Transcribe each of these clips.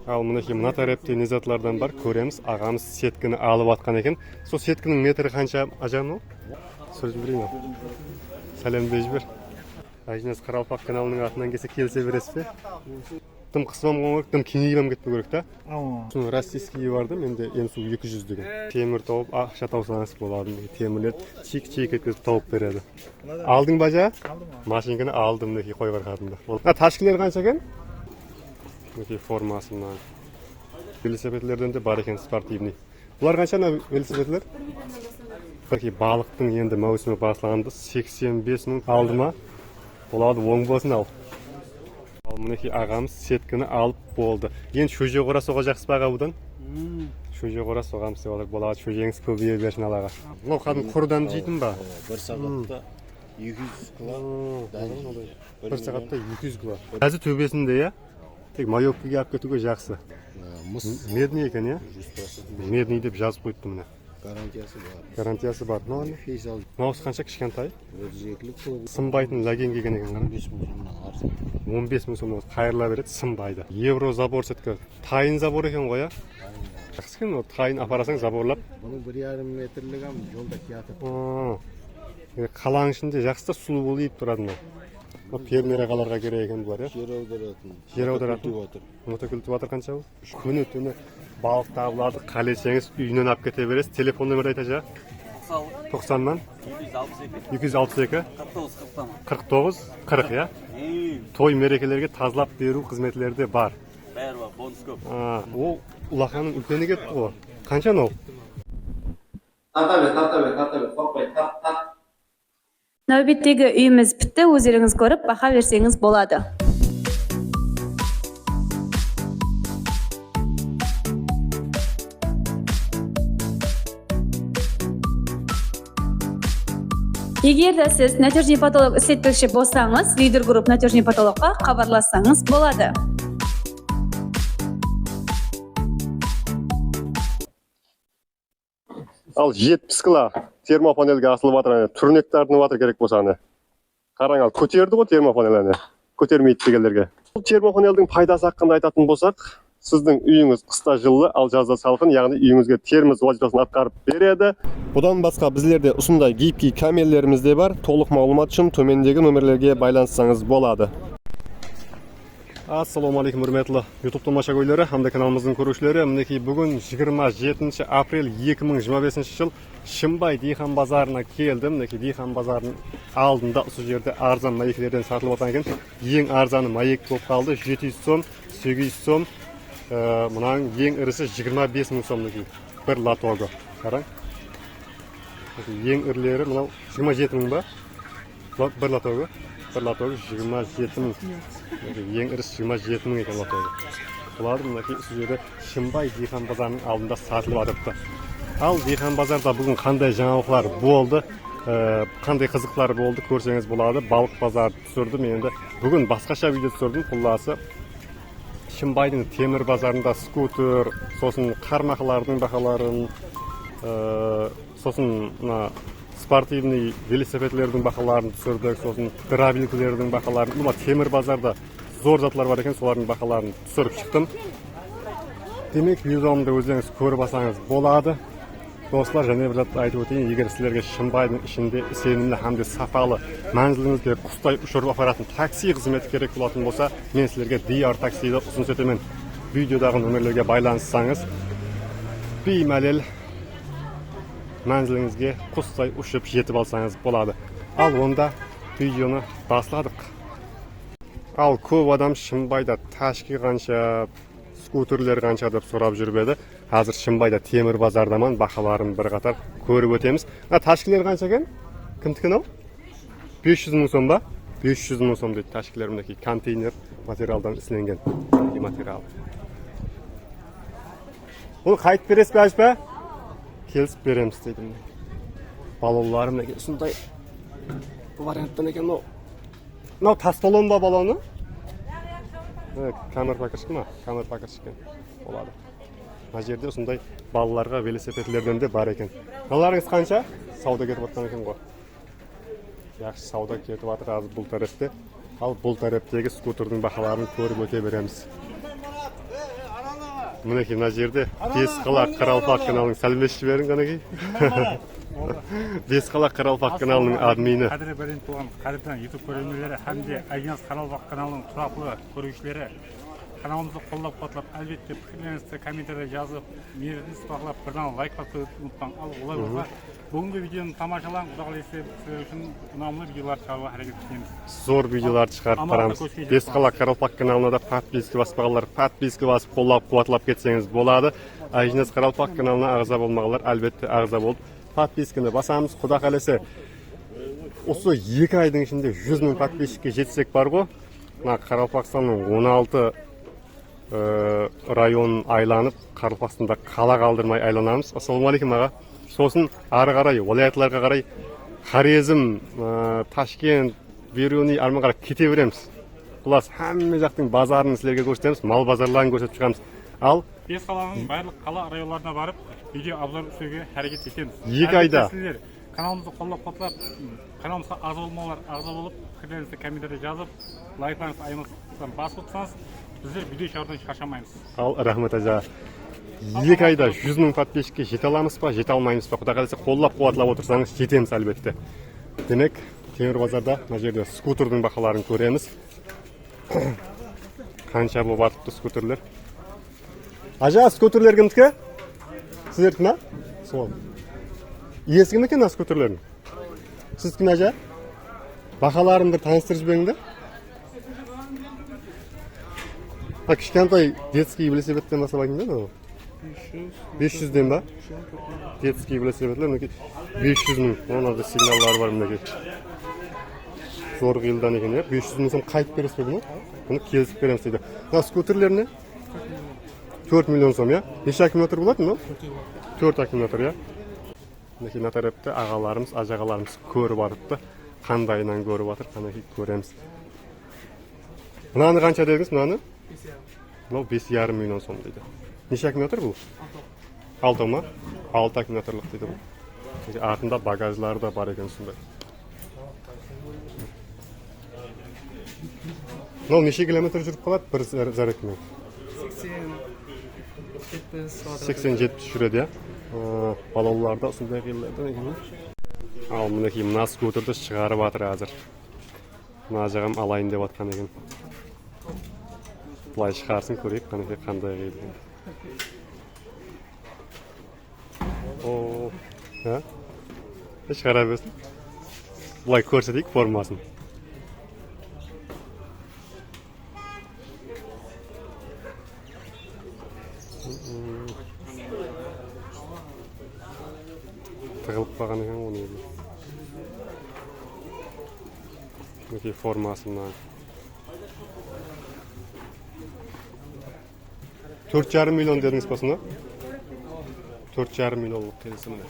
Ал мына тарапта не затлардан бар, көреміз. Ағамыз сеткіні алып атқан екен. Сол сеткінің метрі қанша ажан ол? Сұрып жіберейін. Сәлем де жібер. Ажинас Қаралпақ каналының атынан келсе келсе бересіз бе? Тым қысмам керек, тым кеңеймем кетпеу керек та. Соны российский барды, менде ең су 200 деген. Темір тауып, ақша таусаңыз болады. Темірлер чик-чик еткізіп тауып береді. Алдың ба жа? Машинканы алдым, неке қой барқадымда. Ташкілер қанша екен? Неке формасы мына. Велосипедтерден де бар екен спортивный. Бұлар қанша велосипедтер? Балықтың енді маусымы басылғанда 85 мың алды ма? Болады, оң болсын ал. Ал мінеки ағамыз сеткіні алып болды. Енді шөже қора соға жақсы баға бұдан? Шөже қора соғамыз деп алыр. Болады, шөжеңіз көбейе берсін алаға. Бұл қадым құрдан жейтін ба? Бір сағатта 200 кило. Бір сағатта 200 кило. Әзі төбесінде, я? Тек майопкіге ап кетуге жақсы. Медный екен, я? Медный деп жазып қойыпты міне. Гарантиясы бар. Гарантиясы бар. Фейсал. Мынаусы қанша кішкентай? 102-лік. Сынбайтын лаген келген екен. 15 мың сомнан арзан. 15 мың сомнан қайырыла береді, сынбайды. Евро забор сеткі. Тайын забор екен ғой, я? Жақсы екен, тайын апарасаң заборлап. Бұның 1,5 метрлік жолда киятып. Қалаң ішінде жақсы да сұлу болып еп тұрады ма? Фермер ағаларға керек екен бұлар, Жер аударатын. Жер аударатын. Мотокультиватор қанша бұл? Күні түні балық табылады, қалесеңіз үйінен ап кете бересіз. Телефон нөмір айта жа? 90-нан? 262? 49? 40, я? Той мерекелерге тазлап беру қызметлерде бар. Бәрі бар, бонус көп. Ол ұлақаның үлкені кетті ғой. Қанша ол? Тарта бер, тап. Нәубеттегі үйіміз бітті, өздеріңіз көріп, бақа берсеңіз болады. Егер де сіз натюрный потолок істетпекші болсаңыз, лидер групп натюрный потолокқа хабарлассаңыз болады. Ал 70 кіла термопанелге асылып атыр, түрнек тартынып атыр керек болсаны. Қараң ал, көтерді ғой термопанелені, көтермейді дегендерге. Бұл термопанелдің пайдасы хақында айтатын болсақ, сіздің үйіңіз қыста жылы, ал жазда салқын, яғни үйіңізге термос вазифасын атқарып береді. Бұдан басқа біздерде осындай гибкий камерлеріміз де бар. Толық мағлұмат үшін төмендегі нөмірлерге байланыссаңыз болады. Ассаламу алейкум, үрметлі YouTube тамаша көйлері, хамда каналымыздың көрушілері. Мінекей бүгін 27 апрель 2025 жыл Шымбай Дихан базарына келдім. Мінекей Дихан базарының алдында осы жерде арзан маектерден сатылып отқан екен. Ең арзаны маек болып қалды, 700 сом, 800 сом. Мұнаның ең ірісі 25 мың сом бір латогы. Қараң. Ең ірлері мұнау 27 мың ба? Бір латогы. Бір латогы 27 мың. Ең ірісі 27 мың екен латогы. Бұларды мұнакей осы жерде Шымбай Дихан базарының алдында сатылып атыпты. Ал Дихан базарда бүгін қандай жаңалықтар болды, қандай қызықтар болды көрсеңіз болады. Балық базарды түсірдім, енді бүгін басқаша видео түсірдім. Құлласы Шымбайдың темір базарында скутер, сосын қармақлардың бақаларын, сосын спортивный велосипедтердің бақаларын түсірдік, сосын гравилкілердің бақаларын. Бұма темір базарда зор затлар бар екен, солардың бақаларын түсіріп шықтым. Демек, видеомды өздеріңіз көріп алсаңыз болады. Достар, және бір затты айтып өтейін, егер сіздерге Шымбайдың ішінде сенімді һәм де сапалы мәнзіліңізге құстай ұшырып апаратын такси қызметі керек болатын болса, мен сіздерге DR таксиді ұсыныс етемін. Видеодағы нөмірлерге байланыссаңыз, беймәлел мәнзіліңізге құстай ұшып жетіп алсаңыз болады. Ал онда видеоны басладық. Ал көп адам Шымбайда ташки қанша, скутерлер қанша деп сұрап жүрбеді. Қазір Шымбайда темір базардаман бақаларын бір қатар көріп өтеміз. Ташкілер қанша екен? Кімдікі мынау? 500 мың сом ба? 500 мың сом дейді ташкілер, мінекей контейнер материалдан істелінген материал. Бұл қайтып бересіз бе, ашпа? Келісіп береміз дейді. Балоларым неге ұсындай варианттан екен мынау. Мынау тас балон ба балоны? Камер пакетші ма? Камер пакетші екен. Болады. Мына жерде осындай балаларға велосипедтерден де бар екен. Мыналарыңыз қанша? Сауда кетіп жатқан екен ғой. Yaxşı сауда кетіп жатыр азыр бұл тарапта. Ал бұл тараптағы скутердің бағаларын көріп өте береміз. Мінекей мына жерде Бесқала Қаралпақ каналының сәлемдесіп жіберің қанекей. Бесқала Қаралпақ каналының админі. Қадірлі бәлен туған қадіртен YouTube көрермендері hamda Ajnas Қаралпақ каналының тұрақты көрушілері каналымызды қолдап қуатлап, әлбетте пікірлеріңізді комментария жазып, мейіріңіз бақылап, бірден лайк басуды ұмытпаң. Ал олай болса, бүгінгі видеоны тамашалаң, Құдай қаласа сіздер үшін ұнамды видеолар шығаруға әрекет етеміз. Зор видеоларды шығарып барамыз. Бесқала Қаралпақ каналына да подписка баспағандар, подписка басып қолдап қуатлап кетсеңіз болады. Ajnas Қаралпақ каналына ағза болмағандар, әлбетте ағза болып подписканы басамыз. Құдай қаласа осы 2 айдың ішінде 100 мың подписчикке жетсек бар ғой. Мына Қаралпақстанның 16 районын айланып, Қаралпақстанда қала қалдырмай айланамыз. Ассалаумағалейкум аға. Сосын ары қарай, уалаятларға қарай, Хорезм, Ташкент, Веруни, арман қарай кете береміз. Құлас, әмме жақтың базарын сілерге көрсетеміз, мал базарларын көрсетіп шығамыз. Ал Бесқаланың барлық қала районларына барып, видео обзор түсіруге әрекет етеміз. 2 айда Сіздер каналымызды қолдап қуатлап, каналымызға ағза болмаулар ағза болып, пікірлеріңізді комментария жазып, лайкларыңызды аймақтан басып отырсаңыз, біздер видео шығарудан шаршамаймыз. Ал рахмет ажа. 2 айда 100 мың подписчикке жете аламыз ба, жете алмаймыз ба? Құдай қаласа қолдап қуатлап отырсаңыз жетеміз әлбетте. Демек, Темір базарда мына жерде скутердің бағаларын көреміз. Қанша болып атыпты скутерлер? Ажа, скутерлер кімдікі? Сіздердікі ма? Сол. Иесі кім екен скутерлердің? Сіз кім ажа? Бағаларымды таныстырып жіберіңдер. Кішкентай детский велосипедтен бастабайын бе? 500-ден ба? Детский велосипедлер 500 мың. Онlarda сигналлары бар мінекей. Зор қиылдан екен, 500 мың сом қайтып бересіз бе бұны? Бұны келісіп береміз дейді. Скутерлеріне 4 миллион сом, я? Неше аккумулятор болады ма? 4 аккумулятор, я? Мінекей мына тарапта ағаларымыз, ажағаларымыз көріп атыпты. Қандайынан көріп атыр, қанекей көреміз. Мынаны қанша дедіңіз, мынаны? Бұл 5,5 миллион сом дейді. Неше аккумулятор бұл? 6 ма? 6 аккумуляторлық дейді бұл. Артында багажлары да бар екен сондай. Мынау неше километр жүріп қалады бір зарядкамен? 80-70 жүреді, я? Балауларда осындай қиылдардан екен. Ал мінекей мына скутерді шығарып атыр әзір. Мына жағам алайын деп атқан екен. Бұлай шығарсын көрейік, қанекей қандай қиылды. Шығара берсін. Бұлай көрсетейік формасын. Тығылып баған екен оны еді. Өте формасынан. 4,5 миллион дедіңіз басына? 4,5 миллионлық келесі міне.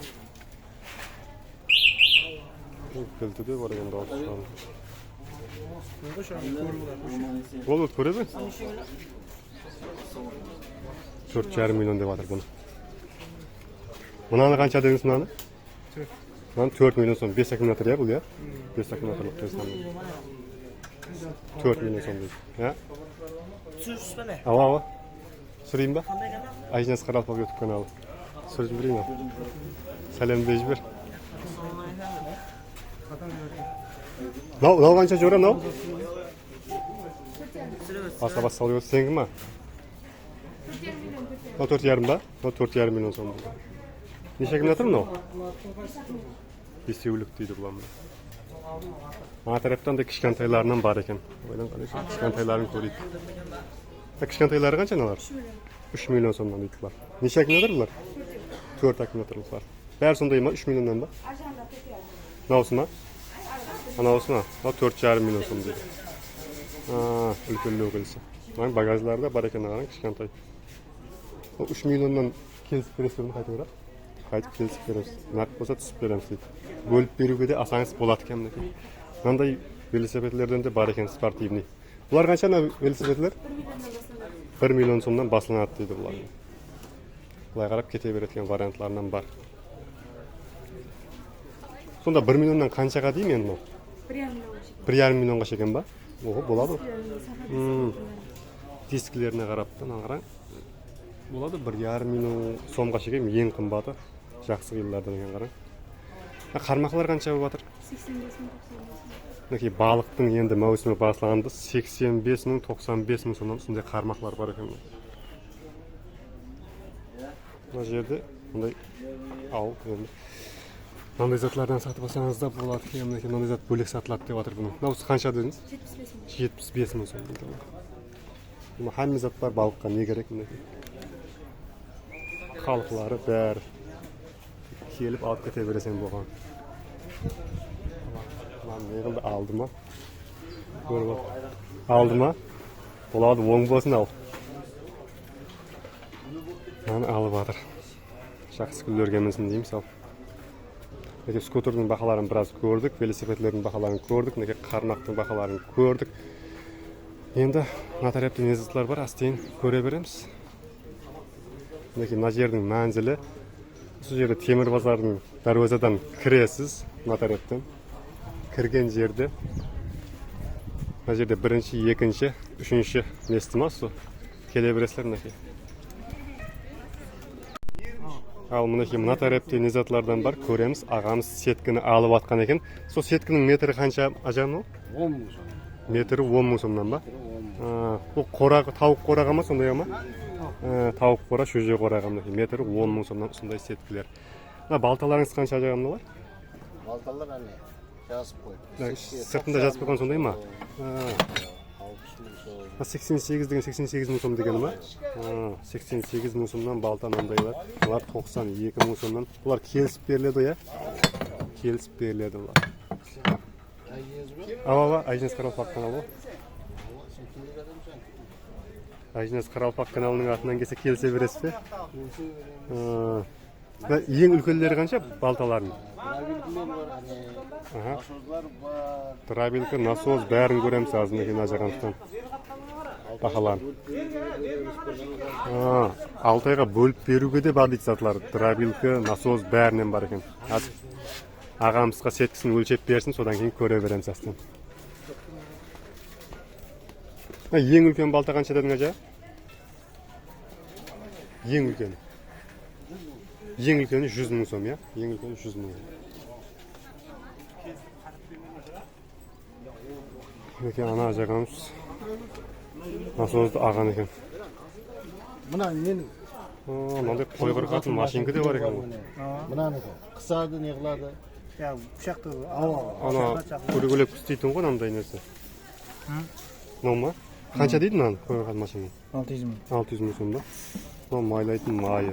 Кілті де бар екен дауыс шығады. Ол өт көреді? 4,5 миллион деп атыр бұны. Мұнаны қанша дедіңіз мұнаны? 4 миллион сом. 5 аккумулятор, я бұл, я? 5 аккумуляторлық келесі. 4 миллион сом дейді. Ала. Сұрайын ба? Ajnas Қаралпақ YouTube каналы. Сұрып жіберейін ба? Сәлем бей жібер. Мынау қанша жора мынау? Аса салып өтсің сенгі ма? 4,5 ба? 4,5 миллион сом. Неше аккумулятор мынау? 5-еулік дейді бұлан. Ана тараптан да кішкентайларынан бар екен. Кішкентайларын көрейік. Кішкентайлары қанша налар? 3 миллион сомнан дейтілер. Неше аккумулятор бұлар? 4 аккумуляторлық бар. Бәрі сондай ма? 3 миллионнан ба? Наусы ма? Анаусы ма? 4,5 миллион сом дейді. Үлкелі өкілісі. Багажлары да бар екен ағаның кішкентай. 3 миллионнан келісіп бересіздерін қайтып беріп? Қайтып келісіп береміз. Нақ болса түсіп береміз дейді. Бөліп беруге де асаңыз болады екен. Мынандай велосипедлерден де бар екен спортивный. Бұлар қанша велосипедлер? 1 миллион сомнан басылынады дейді бұлар. Бұлай қарап кете беретін вариантларынан бар. Сонда 1 миллионнан қаншаға дейм енді бұл? 1,5 миллионға шекен ба? Оғы, болады. Дискілеріне қараптан аңғаран. Болады 1,5 миллион сомға шейін ең қымбаты. Жақсы қиылдардан екен қараң. Қармақлар қанша болып жатыр? 85 мың, 95 мың. Мінекей балықтың енді маусымы басталғанда 85 мың, 95 мың сомнан сондай қармақлар бар екен. Мына жерде мындай енді мынандай затлардан сатып алсаңыз да болады. Мінекей мынандай зат бөлек сатылады деп жатыр бұны. Мынаусы қанша дедіңіз? 75 мың сом. Hamma zat бар балыққа не керек мінекей. Халқылары бәрі келіп алып кете бересен болған. Ne qildi aldı mı? Ko'rib aldı mı? Bo'ladi, o'ng bo'lsin al. Mana alib жатыр. Жақсы күндерге мінсін дейміз ал. Неге скутердің бағаларын біраз көрдік, велосипедтердің бағаларын көрдік, неге қармақтың бағаларын көрдік. Енді мына тарапта незатлар бар, астен көре береміз. Неге мына жердің мәнзілі, сол жерде темір базардың дарвазадан кіресіз, мына тараптан. Кірген жерде мына жерде бірінші, екінші, үшінші несі ма сол келе бересіздер мінекей. Ал мінекей мына тарапта не затлардан бар, көреміз. Ағамыз сеткіні алып атқан екен. Сол сеткінің метрі қанша ажан ол? 10 мың сом. Метрі 10 мың сомнан ба? Бұл қораға, тауық қораға ма сондай ма? Тауық қора, шөже қораға мінекей. Метрі 10 мың сомнан сондай сеткілер. Балталарыңыз қанша ажан олар? Балталар әне жазып қойды. Сыртында жазып қойған сондай ма? 88 деген 88 мың сом деген ма? 88 мың сомнан балта мындайлар. Олар 92 мың сомнан. Олар келісіп беріледі я? Келісіп беріледі олар. Ава, Айжинес Қаралпақ каналы. Айжинес Қаралпақ каналының атынан келсе келісе бересіз бе? Ең үлкенлері қанша балталардың? Трабилка, насоз бәрін көреміз азын екен ажағандықтан. Бақаларын. 6 айға бөліп беруге де бар дейді затлар. Трабилка, насоз бәрінен бар екен. Ағамызға сеткісін өлшеп берсін, содан кейін көре береміз астын. Ең үлкен балта қанша дедің ажа? Ең үлкен. Ең үлкені 100 мың сом, я? Ең үлкені 100 мың. Неке ана жағамыз насозды аған екен. Мына менің. Мынандай қой қырқатын машинка де бар екен. Мынаны қысады, не қылады? Пышақты Ана көлек істейтін ғой андай нәрсе. Мынау ма? Қанша дейді мынаны қой қырқатын машина? 600 мың. 600 мың сом да. Мынау майлайтын майы.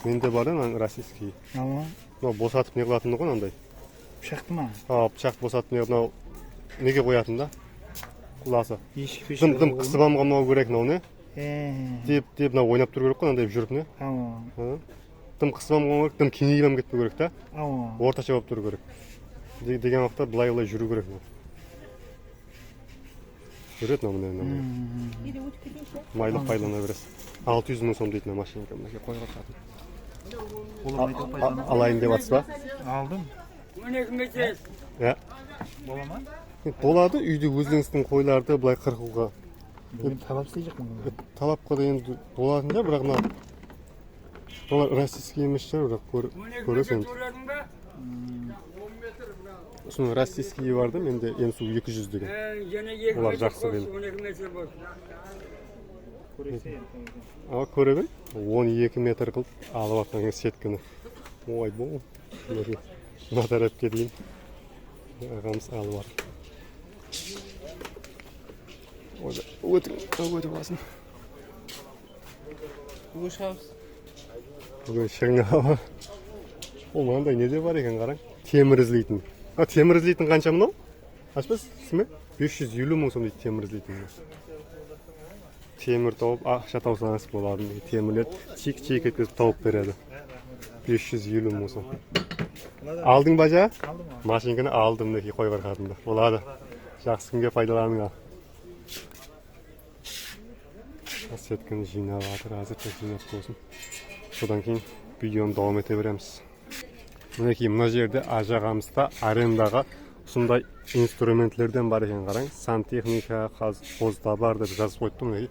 Менде бар да российский. Мынау босатып не қылатыны ғой андай. Пышақты ма? Пышақты босатып мынау неге қоятын да? Құласы. Дым қысып алмау керек мынау не? Деп мынау ойнап тұру керек қой андай жүріп не? Дым қысып алмау керек, дым кеңейіп кетпеу керек та? Орташа болып тұру керек. Деген уақытта былай жүру керек. Жүреді мынау. Майлы пайдалана бересіз. 600 мың сом дейтін машинка мінекей қойға қатын. Алайын деп атсы ба? Алдым. Иә. Бола ма? Болады, үйде өзіңіздің қойларды былай қырқуға. Талап істейік мұны. Талапқа да енді болатын да, бірақ олар российский емес шығар, бірақ көресің. Соның российский бар да, менде емсу 200 деген. Олар жақсы дейді. Көре бен? 12 метр қылып алып атқан сеткіні. Ой, бұл. Мына тарапқа дейін. Ағамыз алып атыр. Өтір басын. Бүгін шыңға ава. Ол маңдай неде бар екен қараң? Темір ізлейтін. Темір ізлейтін қанша мынау? Ашпас, сіме? 550 мың сом дейді темір ізлейтін. Темір тауып, ақша таусаңыз болады. Темірлер чек-чек еткізіп тауып береді. 550 мың сом. Алдың ба жа? Алдым. Машинканы алдым неке қой қырқатында. Болады. Жақсы күнге пайдаланыңа. Сеткіні жинап атыр, әзір жинап болсын. Содан кейін видеоны давам ете береміз. Мінекей мына жерде ажағамызда арендаға сондай инструменттерден бар екен қараң. Сантехника, қозда бар деп жазып қойыпты мінекей.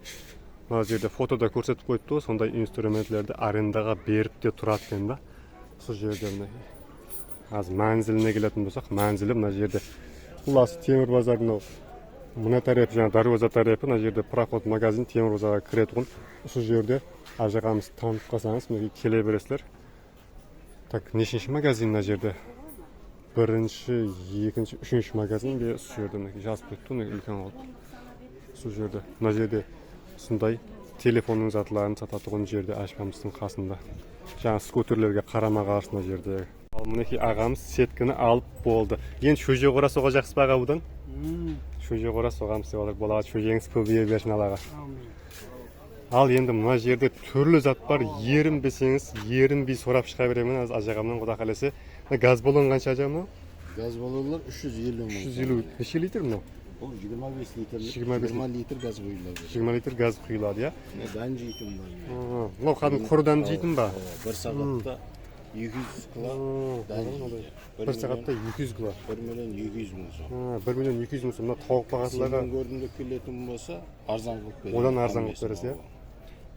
Мына жерде фотода көрсетіп қойыпты, сондай инструментлерді арендаға беріп те тұрады екен да. Сол жерде мына азыр мәнзіліне келетін болсақ, мәнзілі мына жерде құласы темір базардың мына тарапы жаңа дарвоза тарапы, мына жерде проход магазин темір базарға кіретұғын. Сол жерде ажағамыз танып қалсаңыз, мінекей келе бересіздер. Так, нешінші магазин мына жерде? Бірінші, екінші, үшінші магазин бе сол жерде мінекей жазып кетті, мінекей үлкен қылып. Сол жерде, мына жерде сондай телефонның затларын сататұғын жерде ашпамыздың қасында. Жаңа скутерлерге қарама қарсы мына жерде. Ал мінекей ағамыз сеткіні алып болды. Енді шөже қора соға жақсы баға бұдан? Шөже қора соғамыз деп алар. Болады шөжеңіз көбейе берсін Аллаға. Ал енді мына жерде түрлі зат бар. Ерінбесеңіз, ерінбей сорап шыға беремін. Ажағамнан құда қалесе. Газ баллон қанша ажағым? Gaz balonlar 350 мың. 350. Неше литр мынау? Бұл 25 литр. 25 литр gaz құйылады. 20 литр газ құйылады, иә? Дан жейтін бар. Мынау кәдімгі құрыдан жейтін ба? Бір сағатта 200 кило дан жейді. Бір сағатта 200 кило. 1 миллион 200 мың сом. 1 миллион 200 мың сом. Мына тауық бағатыларға Сенің көрдіңде келетін болса, арзан қылып береді. одан арзан қылып бересіз, иә?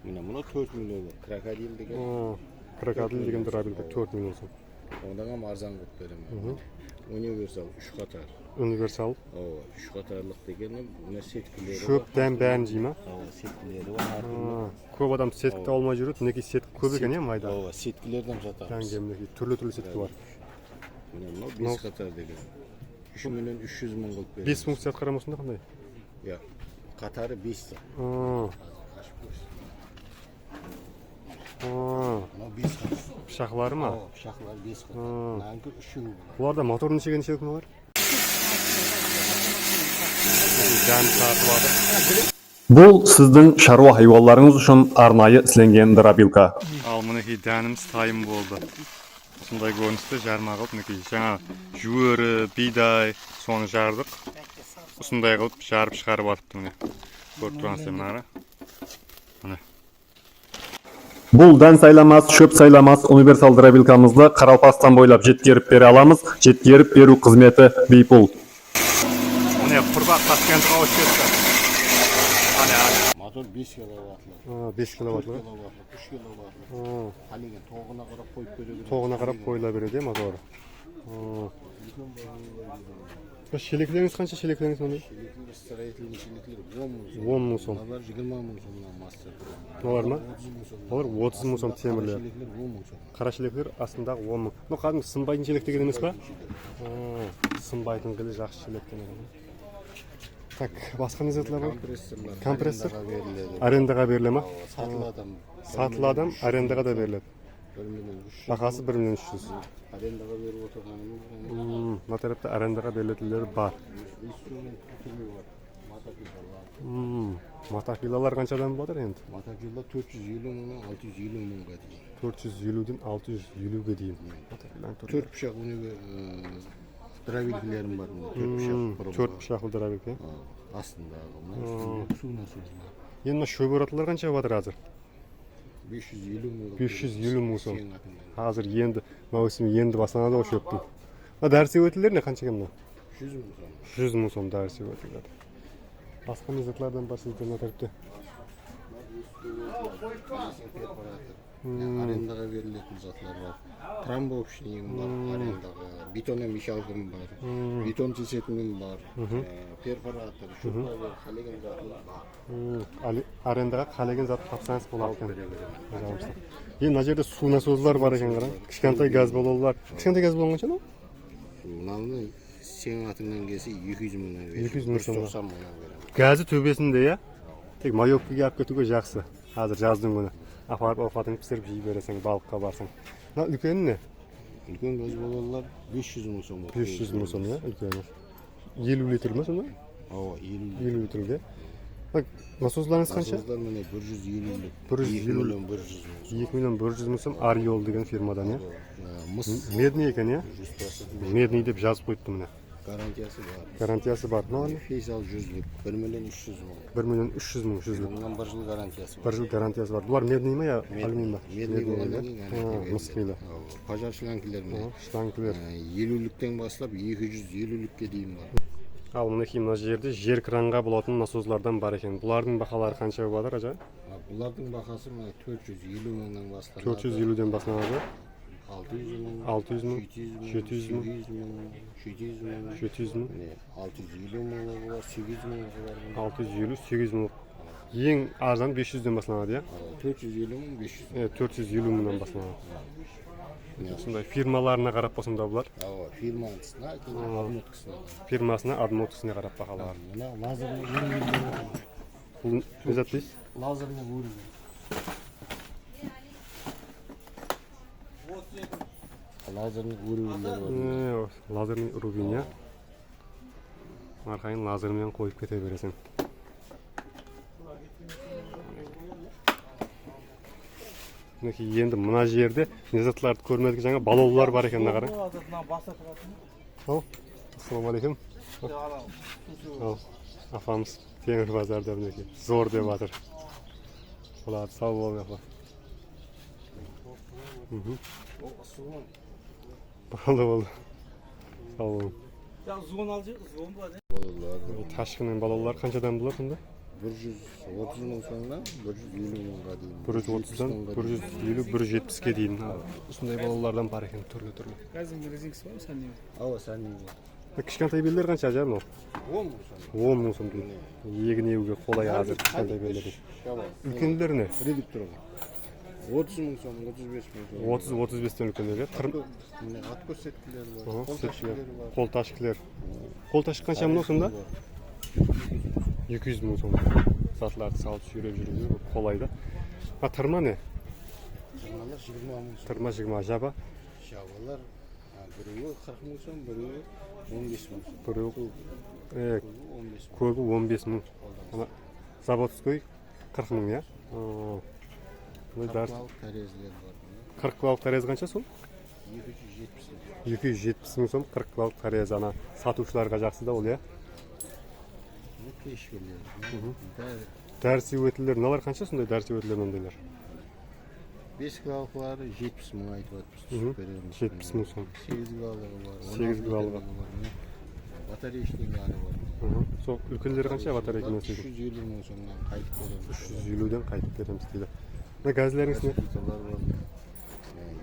Мына 4 миллион. Крокодил деген. Крокодил деген дұрабилді 4 миллион сом. Одан арзан қылып беремін. Универсал 3 қатар. Универсал. 3 қатарлық дегені мына сеткілері. Шөп дәм бәрін жей ма? Сеткілері бар. Көп адам сеткіде алмай жүреді. Мінекей сеткі көп екен, иә майда? Сеткілерден жатамыз. Дәнге мінекей түрлі сеткі бар. Мына 5 қатар деген. 3 миллион 300 мың қылып беремін. 5 функция атқарам осында қандай? Иә. Қатары 5 та. Мына 5 қатар. Пышақлары ма? Пышақлар 5 қатар. Нәңкі 3 мың. Бұларда мотор нешеге неше мыналар? Дәм сатып алды. Бұл сіздің шаруа хайуанларыңыз үшін арнайы ісленген дробилка. Ал мінекей дәніміз тайым болды. Осындай көріністі жарма қылып, мінекей жаңа жүгері, бидай, соны жардық. Осындай қылып жарып шығарып атыпты міне. Көріп тұрғансыздар мынаны. Міне. Бұл дән сайламас, шөп сайламас универсал дробилкамызды Қаралпастан бойлап жеткеріп бере аламыз. Жеткеріп беру қызметі бейпұл. Міне құрбақ таскен қауыш кетті. Мотор 5 киловаттлы. 5 киловаттлы. 3 киловаттлы. Халеген тоғына қарап қойып береді. Тоғына қарап қойыла береді, мотор. Шелеклеріңіз қанша шелеклеріңіз мұндай? Шелеклер, строительный шелеклер 10 мың сом. 10 мың сом. Олар 20 мың сомнан мастер. Олар ма? Олар 30 мың сом темірлер. Шелеклер 10 мың сом. Қара шелеклер астындағы 10 мың. Бұл қадым сынбайтын шелек деген емес па? Сынбайтын қылы жақсы шелектен. Так, басқа не затлар бар? Компрессорлар. Компрессор? Беріледі. Арендаға беріле ма? Сатылы адам. Сатылы адам арендаға да беріледі. 1 миллион 300. Бағасы 1 миллион 300. Арендаға беріп отырғанымыз. Мына тарапта арендаға берілетіндер бар. Инструмент түрі бар. Мотопилалар. Мотопилалар қаншадан болады енді? Мотопилалар 450 мыңнан 650 мыңға дейін. 450-ден 650-ге дейін. 4 пышақ дробилкілерім бар. 4 пышақлы дробилка. Астындағы. Суына созылады. Енді мына шөп оратылар қанша батыр қазір? 550 мың. 550 мың сом. Қазір енді маусым енді басанады ғой шөптің. Дәрісе өтілер не қанша кем мына? 100 мың сом. 100 мың сом дәрісе өтілер. Басқа мезетлерден бар сіздер натарыпты? Арендаға берілетін затлар бар. Трамбовшнигім бар, арендаға. Бетономешалкім бар. Бетон тесетінім бар. Перфоратор, шөп қалеген затлар бар. Арендаға қалеген зат тапсаңыз болады екен. Енді мына жерде су насозлар бар екен қара. Кішкентай газ баллонлар. Кішкентай газ баллон қанша мынау? Мынаны сенің атыңнан келсе 200 мыңнан беремін. 200 мың сомға. 190 мыңнан беремін. Газы төбесінде, иә? Тек майопкаға алып кетуге жақсы. Қазір жаздың күні. Апарып ауқатың пісіріп жей бересің, балыққа барсың. Мына үлкені не? Үлкен газ баллонлар 500 мың сом. 500 мың сом, иә, үлкені. 50 литр ма сонда? 50 литрге. Насозларыңыз қанша? Насозлар міне 150 литр. 150 миллион 100 мың. 2 миллион 100 мың сом Ариол деген фирмадан, иә? Мыс Медный екен, иә? 100%. Медный деп жазып қойыпты міне. Гарантиясы бар. Гарантиясы бар. Мынау Фейсал 100 1 миллион 300 мың. 1 миллион 300 мың жүзлік. Онdan 1 жыл гарантиясы бар. 1 жыл гарантиясы бар. Бұлар медный ма, я алюминий ма? Медный болғаннан кейін мысқилы. Пожар шлангілер міне. Шлангілер. 50-ліктен бастап 250-лікке дейін бар. Ал мінекей мына жерде жер кранға болатын насозлардан бар екен. Бұлардың бақалары қанша болып жатыр, ажа? Бұлардың бағасы мына 450 мыңнан басталады. 450-ден басталады. 600 мың, 600 мың, 700 мың, 700 мың, 700 мың, 700 мың, 650 мың бар, 800 мың бар. 650-800 мың. Ең арзан 500-ден басталады, я? 450 мың, 500 мың. 450 мыңнан басталады. Сондай фирмаларына қарап болсам да бұлар. Фирмасына, адмоткасына. Фирмасына, адмоткасына қарап бағалар. Мына лазерный өрілмелер бар. Бұл не зат дейсіз? Лазерный өрілмелер. Лазерный өрілмелер бар. Лазерный рубин, я? Арқайын лазермен қойып кете бересің. Енді мына жерде незатларды көрмедік, жаңа балолар бар екен, нағара. Ау, ассалаумалейкум. Ау, апамыз темір базарда мінекей, зор деп жатыр. Болады, сау болыңыз, апа. Болды. Сау болың. Ташкынның балолар қаншадан бұлар сонда? 130 мың соңынан 150 мыңға дейін. 130-дан 150, 170-ке дейін. Осындай балалардан бар екен, түрлі. Қазір резинкасы бар ма сәнде? Ава сәнде. Кішкентай белдер қанша ажар мынау? 10 мың соң. 10 мың сом дейді. Егін егуге қолай азыр кішкентай белдер. Үлкендер не? Редукторға. 30 мың соң, 35 мың соң. 30-35-тен үлкендер. Ат көрсеткілер бар, Қол ташкілер. Қол ташық қанша мынау сонда? 200 мың сом. Сатыларды салып сүйреп жүруге қолайды. Тырма не? Тырмалар 20 мың соң. Тырма 20, жаба? Жабалар біреуі 40 мың соң, біреуі 15 мың соң. Біреуі 15 мың. көбі 15 мың. Заводской 40 мың, я? 40 балық тәрезілер бар. 40 балық тәрез қанша сол? 270 мың. 270 мың сом 40 балық тәрез. Ана сатушыларға жақсы да ол, я? Кешкелер. Дәрісі өтілер, налар қанша сондай дәрісі өтілер ондайлар? 5 балықлары 70 мың айтып атпыз. 70 мың сом. 8 балығы бар. 8 балығы. Батарейшілері бар. Сол үлкендері қанша батарейкамен істейді? 350 мың соңынан қайтып береміз. 350-ден қайтып береміз дейді. Мына газлеріңіз не?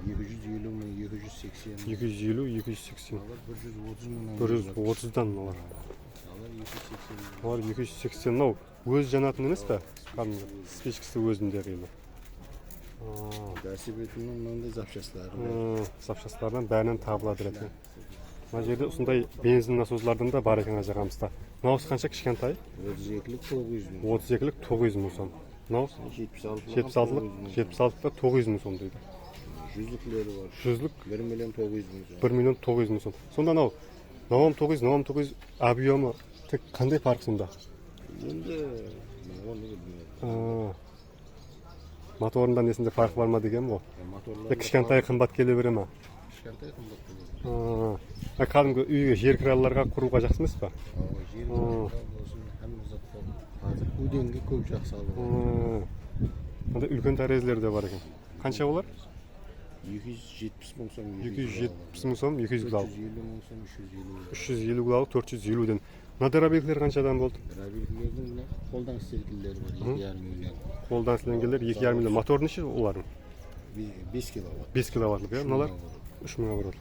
250 мың, 280. 250-280. 130 мыңнан. 130-дан олар. Олар 280. Мынау өз жанатын емес пе? Кәдімгі спичкасы өзінде қилы. Дәрісі бетінің мынандай запчастары бар. Запчастардан бәрінен табылады екен. Мына жерде осындай бензин насозлардан да бар екен ажағамызда. Мынаусы қанша кішкентай? 32-лік 900 мың. 32-лік 900 мың сом. Мынаусы 76-лық 900 мың сом дейді. Жүзліклері бар. Жүзлік 1 миллион 900 мың сом. 1 миллион 900 мың сом. Сонда мынау Навам 900 объемы тек қандай парк сонда? Енді оны білмеймін. Моторында несінде парк бар ма деген бұл? Кішкентай қымбат келе бере ма? Кішкентай қымбат келе. Кәдімгі үйге жер кіраларға құруға жақсы емес па? Жер кіраларға болсын, әмір заттар. Қазір өденге көп жақсы алып. Үлкен тәрезілер де бар екен. Қанша олар? 270 мың сом. 270 мың сом, 200 гүлалық. 350 мың сом, 350. 350 гүлалық, 450-ден. Мына дәрабелгілер қаншадан болды? Дәрабелгілердің қолдан істелгілері бар, 2,5 миллион. Қолдан істелгілер 2,5 миллион. Мотор неше олардың? 5 киловатт. 5 киловаттлық, иә? Мыналар 3 мыңға барады.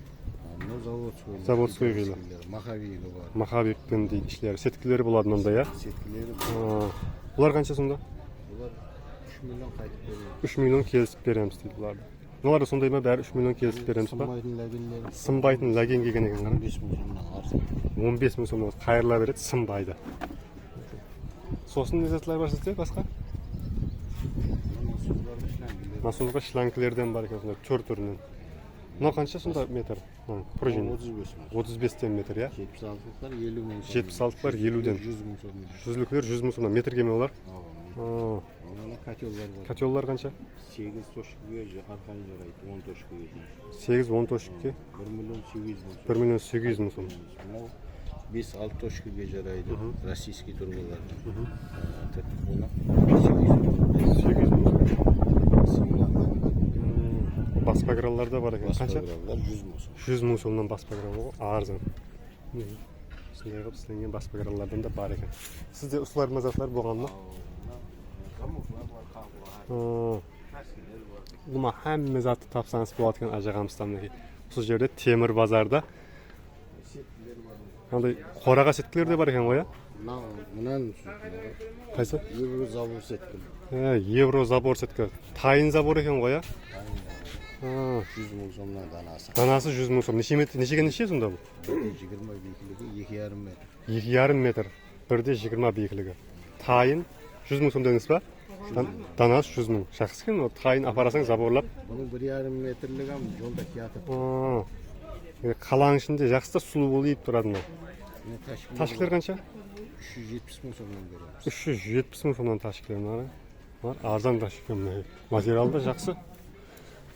Мынау заводской қилы. Махавигі бар. Махавиктен дейді ішлері. Сеткілері болады мында, иә? Сеткілері бар. Бұлар қанша сонда? Бұлар 3 миллион қайтып береміз. 3 миллион келісіп береміз дейді бұларды. Мыналар сондай ма? Бәрі 3 миллион келісіп береміз ба? Сынбайтын ләгенлері. Сынбайтын ләген келген екен ғана. 15 мың сомнан арзан. 15 мың сомнан қайырыла береді, сынбайды. Сосын не заттар бар сізде басқа? Насозға шлангілерден бар екен, сонда 4 түрінен. Мынау қанша сонда метр? Пружин. 35-тен метр, иә? 76-лықтар 50 мың. 76-лықтар 50-ден. 100 мың сомнан. Жүзліклер 100 мың сомнан. Метрге ме олар? Онда котеллар бар. Котеллар қанша? 8 точкіге арқан жарайды, 10 точкіге дейін. 8-10 точкіге? 1 миллион 800 мың. 1 миллион 800 мың сом. Мынау 5-6 точкіге жарайды, российский турбалар. Бұны 800 мың. Баспагралларда бар екен. Қанша? Баспаграллар 100 мың сом. 100 мың сомнан баспаграл арзан. Ушундай кылып силенген баспагаралардан да бар экен. Сизде услар мазатлар болгонмо? Бума хамма затты тапсаңыз болот экен ажагамыздан мынакей. Ушул жерде темир базарда андай корага сеткилер да бар экен го, Мынан кайсы? евро забор сеткил. Евро забор сетке. Тайын забор экен го, 100 мың сомнан данасы. Данасы 100 мың сом. Нешеге неше сонда бул? 20 бейкілігі 2,5 метр. 2,5 метр. Бірде 20 бейкілігі. Тайын 100 мың сом деңіз ба? Данасы 100 мың. Жақсы екен, тайын апарасаң заборлап. Бұның 1,5 метрлігі жолда киятып. Қаланың ішінде жақсы да сулы болып тұрады ма? Ташкілер қанша? 370 мың сомнан береміз. 370 мың сомнан ташкілер бар. Арзан ташкілер. Материалы да жақсы.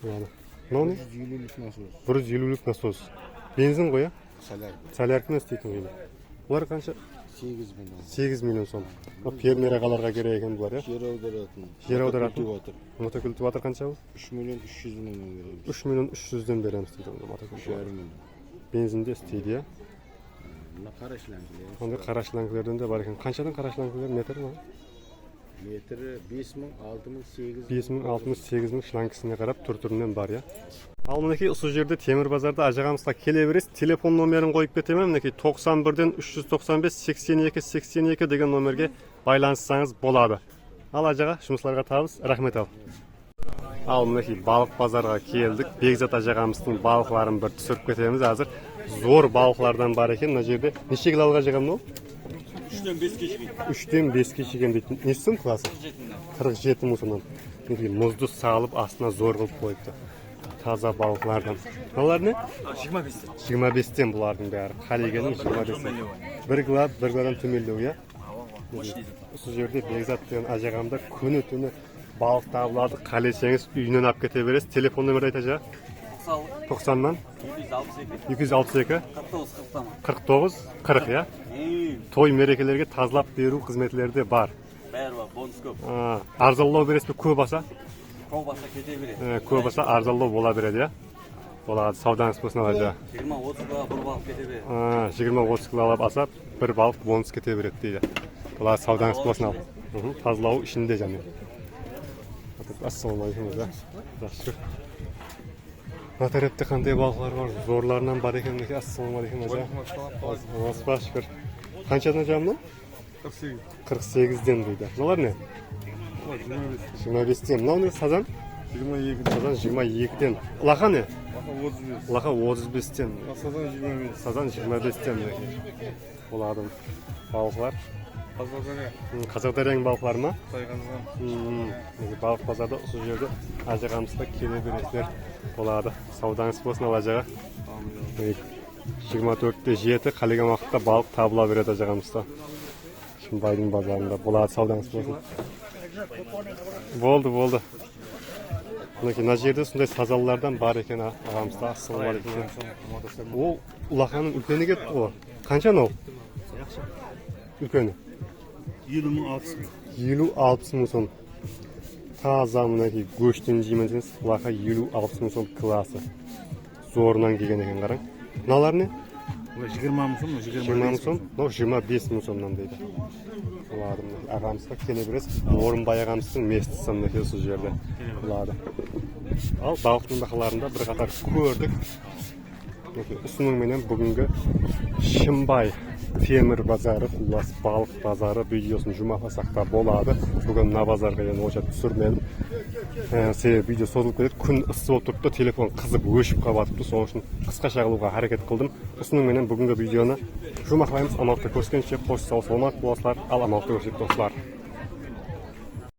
Мынау не? 150-лік насос. 150-лік насос. Бензин ғой, Солярка не істейтін ғой. Олар қанша? 8 миллион сом. Фермер ағаларға керек екен бұлар, Жер аударатын. Мотокүлтіп атыр қанша бұл? 3,3 миллионнан береміз. 3,300,000 береміз дейді мотокүлтіп. Бензинде істейді, Мына қарашлаңкілер. Онда қарашлаңкілерден де бар екен. Қаншадан қарашлаңкілер метр ма? Метрі 5 мың, 6 мың, 8 мың. 5 мың, 6 мың, 8 мың шланкісіне қарап түр-түрінен бар, Ал мінекей ұсы жерде темір базарда ажағамызға келе бересіз. Телефон номерін қойып кетемін. Мінекей 91-ден 395-82-82 деген номерге байланыссаңыз болады. Ал ажаға, жұмысларға табыс. Рахмет ал. Ал мінекей балық базарға келдік. Бекзат ажағамыздың балықларын бір түсіріп кетеміз. Азыр зор балықлардан бар екен. Мына жерде неше килоға жығам ол? 3-тен 5-ке шеген дейтін. Несі сым класы? 47 мың сонан. Мұзды салып, астына зор қылып қойыпты. Таза балықлардан. Олар не? 25-тен бұлардың бәрі. Қалегенің 25-тен. Бір килодан төмелдеу, Осы жерде Бекзат деген ажағамда күні түні балық табылады. Қалесеңіз үйінен ап кете бересіз. Телефон номер айтажа? 90-нан 262 49 40, Той мерекелерге тазлап беру қызметлерде бар. Бәрі бар, бонус көп. Арзаллау бересіз бе? Көп баса? Көп баса кете береді. Көп баса арзаллау бола береді, Болады, саудаңыз болсын алады. 20-30 кило бір балық кете береді. 20-30 кило алып аса, бір балық бонус кете береді дейді. Болады, саудаңыз болсын ал. Тазлау ішінде және. Ассалаумалейкум, жақсы. Атарепте қандай балықлар бар? Зорларынан бар екен. Ассалаумалейкум, Аллаға шүкір. Қаншадан жамын? 48-ден дейді. Олар не? 25-ден. Мынау не сазан? 22. Сазан 22-ден. Лақа не? Лақа 35-ден. Сазан 25-ден. Болады балықлар. Қазақтарың балықлар ма? Балық базарда осы жерде ажағамызға келе бересіздер. Болады. Саудаңыз болсын ал ажаға. 24-те 7 қалеген уақытта балық табыла береді ажағамызда. Шымбайдың базарында. Болады, саудаңыз болсын. Болды. Мына жерде сондай сазалылардан бар екен ағамызда. Ассалаумалейкум. Ол лақаның үлкені кетті ғой. Қанша ол? Үлкені? 50-60 мың сом. Таза мұнакей көштен жеймендіңіз. Лақа 50-60 мың сом класы. Зорынан келген екен қараң. Мыналар не? 20 мың сом, 20 мың сом, 25 мың сомнан дейді. Болады, ағамызға келе бересіз. Орынбай ағамыздың местісі мұнакей осы жерде. Болады. Ал балықтың бақыларында бір қатар көрдік. Ұсыныңменен бүгінгі Шымбай темір базары, құлас балық базары видеосын жұмақласақ та болады. Бүгін мына базарға енді онша түсірмедім. Себебі видео созылып кетеді. Күн ыссы болып тұрыпты, телефон қызып өшіп қалатыпты. Сол үшін қысқаша қылуға харекет қылдым. Ұсыныңменен бүгінгі видеоны жұмақлаймыз. Амалықта көріскенше қош сау саламат боласыздар. Ал амалықта көрсек достар.